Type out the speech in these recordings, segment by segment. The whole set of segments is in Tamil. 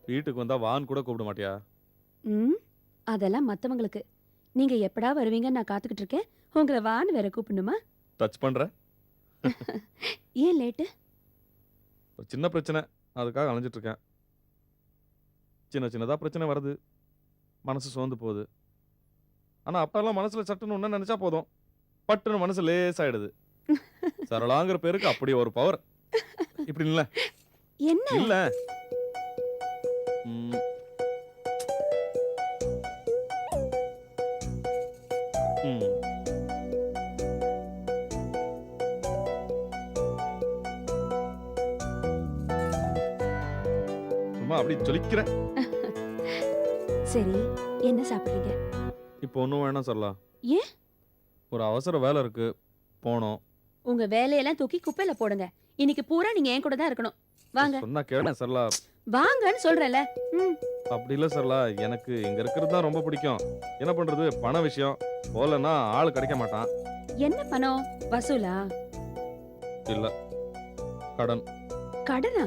வீட்டுக்கு வந்தா வான்னு கூட கூப்பிட மாட்டியா? ம் அதெல்லாம் மத்தவங்களுக்கு. நீங்க எப்படா வருவீங்கன்னு நான் காத்துக்கிட்டு இருக்கேன். உங்கள வான்னு வேற கூப்பிடணுமா? டச் பண்ற? ஏன் லேட்டு? ஒரு சின்ன பிரச்சனை. அதுக்காக அலைஞ்சிட்டு இருக்கேன். சின்ன சின்னதா பிரச்சனை வருது. மனசு சோர்ந்து போகுது. ஆனா அப்பெல்லாம் மனசுல சட்டுன்னு ஒண்ணு நினைச்சா போதும். பட்டுன்னு மனசு லேசாயிடுது. சரளாங்கிற பேருக்கு அப்படி ஒரு பவர். இப்படி இல்ல. என்ன? இல்ல. ம். ம். சும்மா அப்படி ஜொலிக்கிறேன். சரி, என்ன சாப்பிடுறீங்க? இப்போ ஒண்ணும் வேணாம் சரளா. ஏன்? ஒரு அவசர வேலை இருக்கு. போணும். உங்க வேலையெல்லாம் தூக்கி குப்பையில போடுங்க. இன்னைக்கு பூரா நீங்க என் கூட தான் இருக்கணும். வாங்க. சொன்னா கேளு சரளா. வாங்கன்னு சொல்றேன்ல. ம். அப்படி இல்ல சரளா. எனக்கு இங்க இருக்கிறது தான் ரொம்ப பிடிக்கும். என்ன பண்றது? பண விஷயம். போலன்னா ஆள் கிடைக்க மாட்டான். என்ன பணம்? வசூலா? இல்ல. கடன். கடனா?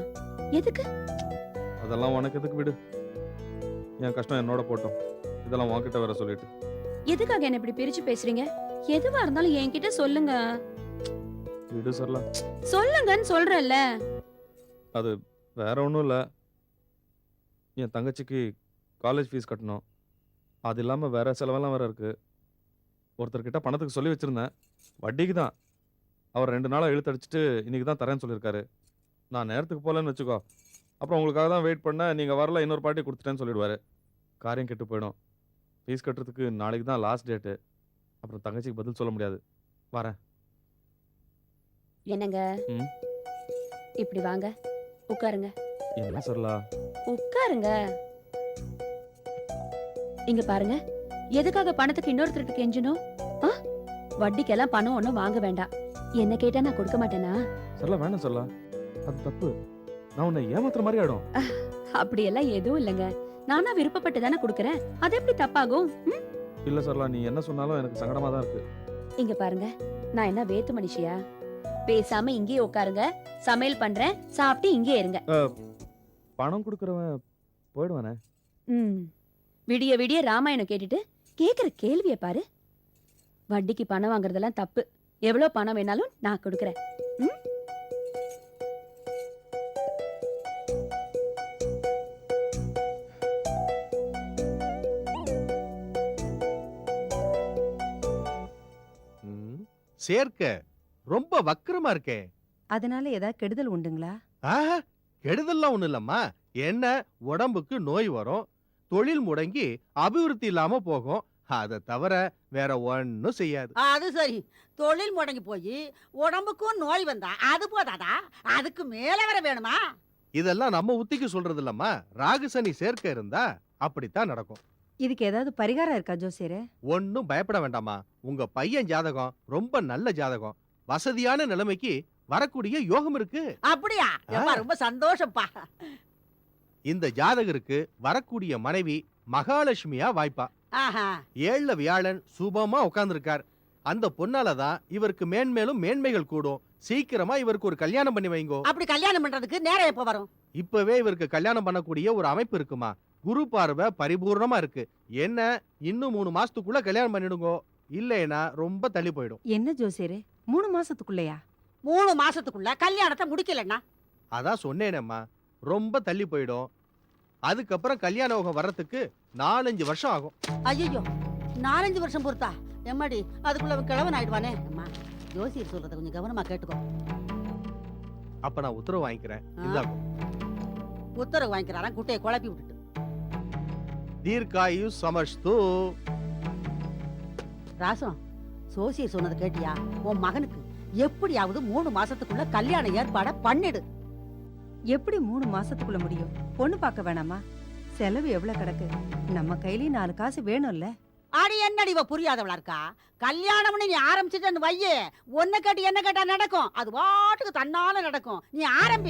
எதுக்கு? அதெல்லாம் உனக்கு எதுக்கு விடு. என் கஷ்டம் என்னோட போட்டோம். இதெல்லாம் உன்கிட்ட வேற சொல்லிட்டு. எதுக்காக என்ன இப்படி பிரிச்சு பேசுறீங்க? எதுவா இருந்தாலும் என்கிட்ட சொல்லுங்க. விடு சரளா. சொல்லுங்கன்னு சொல்றேன்ல. அது வேற ஒண்ணும் இல்ல. என் தங்கச்சிக்கு காலேஜ் ஃபீஸ் கட்டணும். அது இல்லாம வேற செலவெல்லாம் வேற இருக்கு. ஒருத்தர்கிட்ட பணத்துக்கு சொல்லி வச்சிருந்தேன். வட்டிக்கு தான். அவர் 2 நாளா இழுத்தடிச்சிட்டு இன்னைக்கு தான் தரேன்னு சொல்லியிருக்காரு. நான் நேரத்துக்கு போகலன்னு வச்சுக்கோ. அப்புறம் உங்களுக்காக தான் வெயிட் பண்ணேன். நீங்க வரல இன்னொரு பார்ட்டி கொடுத்துட்டேன்னு சொல்லிடுவாரு. காரியம் கெட்டு போயிடும். ஃபீஸ் கட்டுறதுக்கு நாளைக்கு தான் லாஸ்ட் டேட்டு. அப்புறம் தங்கச்சிக்கு பதில் சொல்ல முடியாது. வரேன். என்னங்க? ம். இப்படி வாங்க. உட்காருங்க. என்ன சரளா? உட்காருங்க. இங்க பாருங்க. எதுக்காக பணத்துக்கு இன்னொருத்தருக்கு கெஞ்சணும்? ஆ? வட்டிக்கெல்லாம் பணம் ஒண்ணும் வாங்க வேண்டாம். என்ன கேட்டா நான் கொடுக்க மாட்டேனா? சரளா வேணாம் சரளா. அது தப்பு. நான் உன்னை ஏமாத்துற மாதிரி ஆயிடும். அப்படியெல்லாம் எதுவும் இல்லைங்க. நானா விருப்பப்பட்டு தானே கொடுக்கறேன். அது எப்படி தப்பாகும்? ம்? இல்ல சரளா, நீ என்ன சொன்னாலும் எனக்கு சங்கடமா தான் இருக்கு. இங்க பாருங்க. நான் என்ன வேத்து மனுஷியா? பேசாம இங்கேயே உட்காருங்க. சமையல் பண்றேன். சாப்பிட்டு இங்கே இருங்க. பணம் கொடுக்கறவன் போயிடுவானே. ம். விடிய விடிய ராமாயணம் கேட்டுட்டு கேக்குற கேள்விய பாரு. வட்டிக்கு பணம் வாங்குறதெல்லாம் தப்பு. எவ்வளவு பணம் வேணாலும் நான் கொடுக்கறேன். ம்? ம், சேர்க்க ரொம்ப வக்கிரமா இருக்கே. அதனால ஏதாவது கெடுதல் உண்டுங்களா? ஆஹா, கெடுதல்லாம் ஒண்ணு இல்லம்மா. என்ன உடம்புக்கு நோய் வரும், தொழில் முடங்கி அபிவிருத்தி இல்லாம போகும். அதை தவிர வேற ஒண்ணும் செய்யாது. அது சரி. தொழில் முடங்கி போய் உடம்புக்கும் நோய் வந்தா அது போதாதா? அதுக்கு மேல வர வேணுமா? இதெல்லாம் நம்ம உத்திக்கு சொல்றது இல்லம்மா. ராகு சனி சேர்க்க இருந்தா அப்படித்தான் நடக்கும். இதுக்கு ஏதாவது பரிகாரம் இருக்கா ஜோசியரே? ஒன்னும் பயப்பட வேண்டாமா. உங்க பையன் ஜாதகம் ரொம்ப நல்ல ஜாதகம். வசதியான நிலைமைக்கு வரக்கூடிய யோகம் இருக்கு. அப்படியா? எம்மா, ரொம்ப சந்தோஷப்பா. இந்த ஜாதகருக்கு வரக்கூடிய மனைவி மகாலட்சுமியா வாய்ப்பா. ஆஹா. 7ல வியாழன் சுபமா உட்கார்ந்துருக்கார். அந்த பொண்ணாலதான் இவருக்கு மேன்மேலும் மேன்மைகள் கூடும். சீக்கிரமா இவருக்கு ஒரு கல்யாணம் பண்ணி வைங்கோ. அப்படி கல்யாணம் பண்றதுக்கு நேரம் எப்ப வரும்? இப்பவே இவருக்கு கல்யாணம் பண்ணக்கூடிய ஒரு அமைப்பு இருக்குமா. குரு பார்வை பரிபூர்ணமா இருக்கு. என்ன இன்னும் 3 மாசத்துக்குள்ள கல்யாணம் பண்ணிடுங்கோ. இல்லைன்னா ரொம்ப தள்ளி போயிடும். என்ன ஜோசியரே, 3 மாசத்துக்குள்ளயா? 3 மாசத்துக்குள்ள கல்யாணத்தை முடிக்கலன்னா? அதான் சொன்னேனேம்மா, ரொம்ப தள்ளி போயிடும். அதுக்கப்புறம் கல்யாண யோகம் வர்றதுக்கு 4-5 வருஷம் ஆகும். ஐயோ, 4-5 வருஷம் பொறுத்தா? எம்மாடி, அதுக்குள்ள அவன் கிழவன் ஆயிடுவானே. அம்மா, ஜோசியர் சொல்றத கொஞ்சம் கவனமா கேட்டுக்கோ. அப்ப நான் உத்தரவு வாங்கிக்கிறேன். இந்தாங்க. உத்தரவு வாங்கிக்கிறாராம் குட்டையை குழப்பி விட்டுட்டு. தீர்க்காயு சமஸ்து. ராசம், ஜோசியர் சொன்னதை கேட்டியா? உன் மகனுக்கு எப்படியாவது 3 மாசத்துக்குள்ள கல்யாண ஏற்பாட பண்ணிடு. எப்படி 3 மாசத்துக்குள்ள முடியும்? பொண்ணு பார்க்க வேணாமா? செலவு எவ்வளவு கிடக்கு? நம்ம கையிலயும் 4 காசு வேணும்ல. அடி என்னடி இவ புரியாதவளா இருக்கா? கல்யாணம்னு நீ ஆரம்பிச்சுட்டு வையே, ஒன்ன கேட்டு என்ன கேட்டா நடக்கும். அது பாட்டுக்கு தன்னால நடக்கும். நீ ஆரம்பி.